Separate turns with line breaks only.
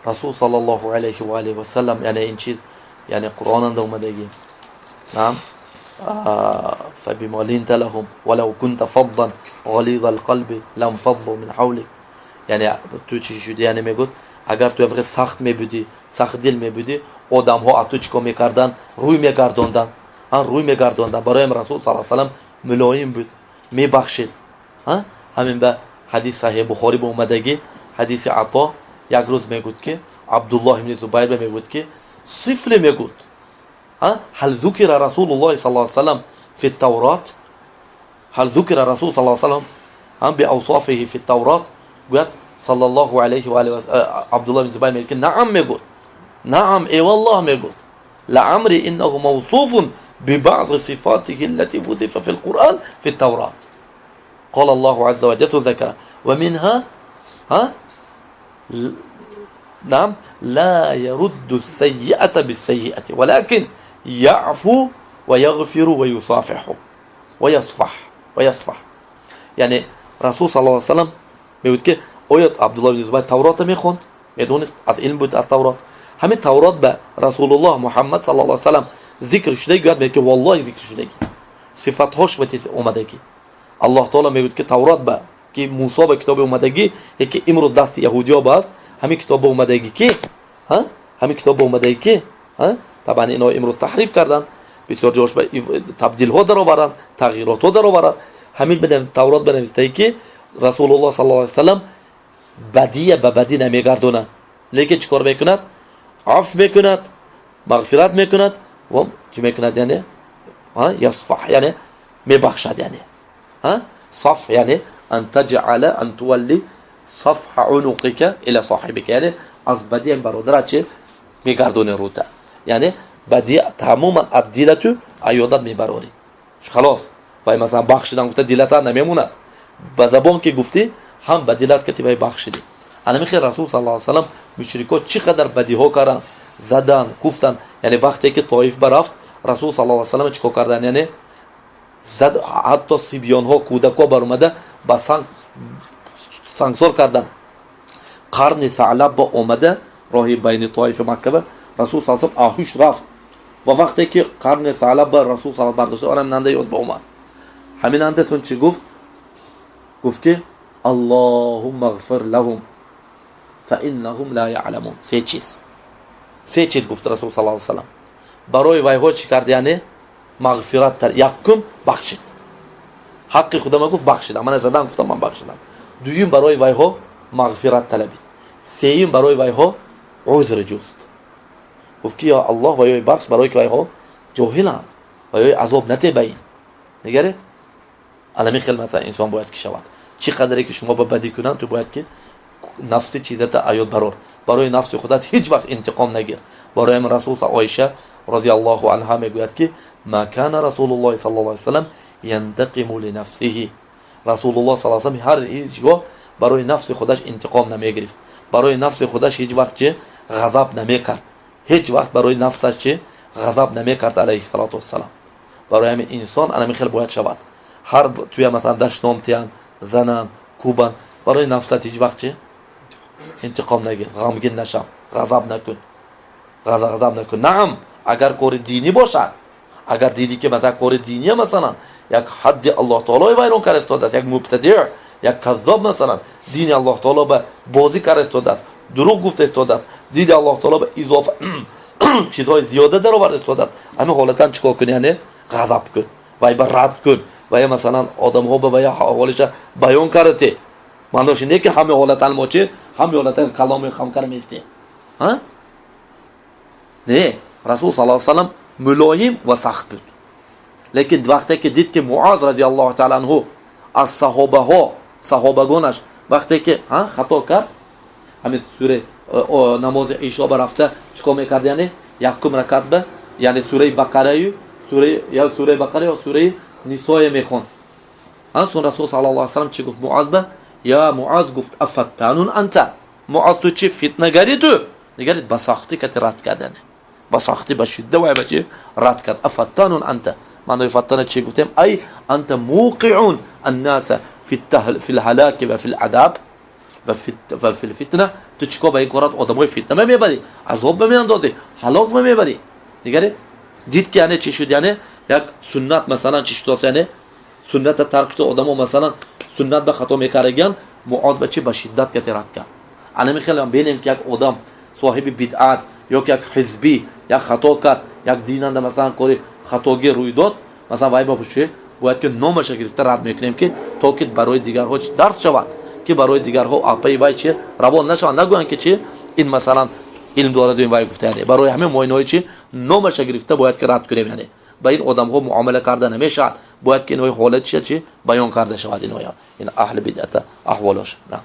رسول صلى الله عليه وآله وسلم يعني این چیز يعني قرآن اومدگی نعم فبما لنت لهم ولو كنت فظا غليظ القلب لانفضوا من حولك. یعنی تو چی شدی؟ یعنی میگفت اگر تو بخیر سخت میبودی، سخت دل میبودی، آدم ها از تو چیکار میکردن؟ روی میگردوندن، روی میگردوندن. برای رسول صلی الله علیه و سلم ملایم بود، میبخشید. همین به حدیث صحیح بخاری به اومدگی حدیث عطا یک روز میگفت که عبدالله ابن زبیر به میگفت که صفر میگفت هل ذکر رسول الله صلی الله علیه و سلم فی التوراة؟ هل ذکر رسول صلی الله علیه و سلم باوصافه فی التوراة؟ گفت صلی الله علیه و آله عبدالله ابن زبیر میگه که نعم میگفت، نعم ای والله میگفت لعمری انه موصوف ببعض صفاته التي وصف في القرآن في التوراة. قال الله عز وجل ذكر ومنها نعم لا يرد السيئة بالسيئة ولكن يعفو ويغفر ويصافح ويصفح. يعني رسول صلى الله عليه وسلم میگوید که آیت عبدالله بن زبیر تورات میخوند، میدونست از علم بود از تورات. همین تورات به رسول الله محمد صلی الله علیه و سلم ذکر شده، گوید میگه که والله ذکر شده، صفات هاش بتیس اومدگی. الله تعالی میگوید که تورات به که موسی به کتاب اومدگی یکی امروز دست یهودیا باست، همین کتاب اومدگی که همین کتاب اومدگی که طبعا اینا امروز تحریف کردن، بسیار جاش به تبدیل ها در آوردن، تغییرات ها در آوردن. همین بدن تورات بنویسته که رسول الله صلی الله علیه و سلم بدی به بدی نمیگردوند، لیکن چیکار میکند؟ عفو میکند، مغفرت میکند و چی میکند؟ یعنی یصفح، یعنی میبخشد. یعنی صفح یعنی ان تجعل ان تولی صفح عنقك الى صاحبك، یعنی از بدی برادر چه میگردونی روته، یعنی بدی تماما از دلت ایادت میبراری خلاص. و مثلا بخشیدن گفته دلت نمیموند، به زبان که گفتی هم به دلت کتیبه بخشیدی. الان خیر رسول صلی الله علیه و سلم مشرکا چقدر بدی ها کردن، زدن، گفتن. یعنی وقتی که طائف برفت رسول صلی الله علیه و سلم چیکار کردن؟ یعنی زد، حتی سیبیان ها کودکا بر اومده با سنگسار کردن. قرن ثعلب با اومده راهی بین طائف مکه رسول صلی الله علیه و سلم آهوش رفت و وقتی که قرن ثعلب با رسول صلی الله علیه و سلم برداشت آن ننده یاد با اومد. همین ننده تون چی گفت؟ گفت که اللهم اغفر لهم فانهم لا يعلمون. سه چیز گفت رسول صلی الله علیه و سلم برای وایها چی کرد؟ یعنی مغفرت تر. یکم بخشید، حق خدا ما گفت بخشیدم، من زدم گفتم من بخشیدم. دویم برای وایها مغفرت طلبید. سوم برای وایها عذر جست. گفت که یا الله وایهای بخش برای که وایها جاهلند، وایهای عذاب نتیبین. نگرید الان خیلی مثلا انسان باید که شود چی قدری که شما با بدی کنن تو باید که نفس چیزت ایاد برای نفس خودت هیچ وقت انتقام نگیر. برای من رسول عایشه رضی الله عنها میگوید که ما کان رسول الله صلی الله علیه و سلم ينتقم لنفسه. رسول الله صلی الله علیه و سلم هر هیچگاه برای نفس خودش انتقام نمیگرفت، برای نفس خودش هیچ وقت چه غضب نمیکرد، هیچ وقت برای نفسش چه غضب نمیکرد علیه الصلاه و السلام. برای همین انسان الان خیلی باید شود هر توی مثلا دشنام تیان زنان کوبان برای نفست هیچ وقت چه انتقام نگیر، غمگین نشم، غضب نکن. نعم اگر کار دینی باشد، اگر دیدی که مثلا کار دینی مثلا یک حد الله تعالی ویران کرده است، یک مبتدع، یک کذاب مثلا دین الله تعالی به بازی کرده است، دروغ گفته است، دید الله تعالی به اضافه چیزهای زیاده در آورده است، همین حالتا چیکار کنی؟ یعنی غضب کن و رد کن و مثلا آدم ها به حالش بیان کرده. معنیش اینه که همه حالتا ما چه همه حالتا کلام خام کرمیسته. نه، رسول صلی الله علیه و سلم ملایم و سخت بود. لیکن وقتی که دید که معاذ رضی الله تعالی عنه از صحابگانش وقتی که خطا کرد، همین سوره نماز عشا برفته چیکار میکرد؟ یعنی یکم رکعت به یعنی سوره بقره یا سوره نساء میخوند. رسول صلی الله علیه و سلم چی گفت معاذ به؟ یا معاذ گفت افتانون انت، معاذ تو چی فتنه گری تو؟ نگرید با سختی که رد کردن، با سختی با شدت و چی رد کرد. افتانون انت معنی فتنه چی گفتیم؟ ای انت موقعون الناس فی الهلاك و فی العذاب. و فی الفتنه تو چیکار با این کارات آدمای فتنه میبری، عذاب میاندازی، هلاک میبری. دیگه دید که یعنی چی شد، یعنی یک سنت مثلا چی شد، یعنی سنت ترک تو آدمو مثلا سنت به خطا میکردن، معاد به چی به شدت که رد کرد. الان خیلی هم ببینیم که یک آدم صاحب بدعت یا یک حزبی یک خطا کرد، یک دیننده مثلا کاری خطاگی روی داد، مثلا وای با پوشه باید که نامش گرفته رد میکنیم که تا که برای دیگرها درس شود، که برای دیگرها اپای وای چی روان نشود، نگوین که چی این مثلا علم داره این وای گفته، یعنی برای همه موینای چی نامش گرفته باید که رد کنیم. یعنی با این آدم ها معامله کرده نمیشه، باید که نوع حالت چی بیان کرده شود. این اهل بدعت احوالش نه.